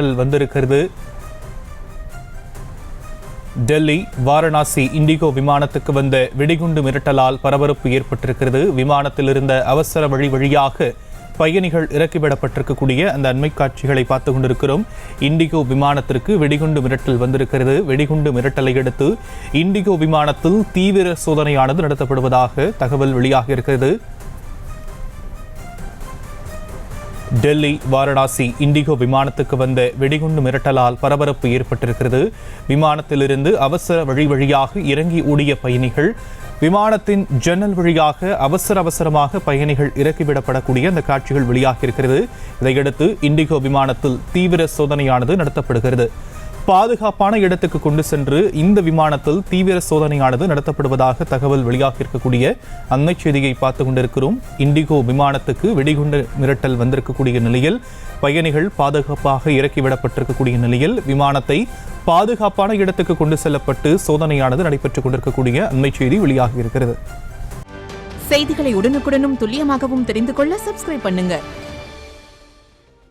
வந்திருக்கிறது. டெல்லி வாரணாசி இண்டிகோ விமானத்துக்கு வந்த வெடிகுண்டு மிரட்டலால் பரபரப்பு ஏற்பட்டிருக்கிறது. விமானத்தில் இருந்த அவசர வழியாக பயணிகள் இறக்கிவிடப்பட்டிருக்கக்கூடிய அந்த அண்மை காட்சிகளை பார்த்து கொண்டிருக்கிறோம். இண்டிகோ விமானத்திற்கு வெடிகுண்டு மிரட்டல் வந்திருக்கிறது. வெடிகுண்டு மிரட்டலை அடுத்து இண்டிகோ விமானத்தில் தீவிர சோதனையானது நடத்தப்படுவதாக தகவல் வெளியாக இருக்கிறது. டெல்லி வாரணாசி இண்டிகோ விமானத்துக்கு வந்த வெடிகுண்டு மிரட்டலால் பரபரப்பு ஏற்பட்டிருக்கிறது. விமானத்திலிருந்து அவசர வழியாக இறங்கி ஓடிய பயணிகள், விமானத்தின் ஜன்னல் வழியாக அவசரமாக பயணிகள் இறக்கிவிடப்படக்கூடிய அந்த காட்சிகள் வெளியாகி இருக்கிறது. இதையடுத்து இண்டிகோ விமானத்தில் தீவிர சோதனையானது நடத்தப்படுகிறது. பாதுகாப்பான இடத்துக்கு கொண்டு சென்று இந்த விமானத்தில் தீவிர சோதனையானது நடத்தப்படுவதாக தகவல் வெளியாக இருக்கக்கூடிய அண்மை செய்தியை பார்த்து கொண்டிருக்கிறோம். இண்டிகோ விமானத்துக்கு வெடிகுண்டு மிரட்டல் வந்திருக்கக்கூடிய நிலையில் பயணிகள் பாதுகாப்பாக இறக்கிவிடப்பட்டிருக்கக்கூடிய நிலையில் விமானத்தை பாதுகாப்பான இடத்துக்கு கொண்டு செல்லப்பட்டு சோதனையானது நடைபெற்றுக் கொண்டிருக்கக்கூடிய அண்மை செய்தி வெளியாக இருக்கிறது. செய்திகளை உடனுக்குடனும் துல்லியமாகவும் தெரிந்து கொள்ள சப்ஸ்கிரைப் பண்ணுங்க.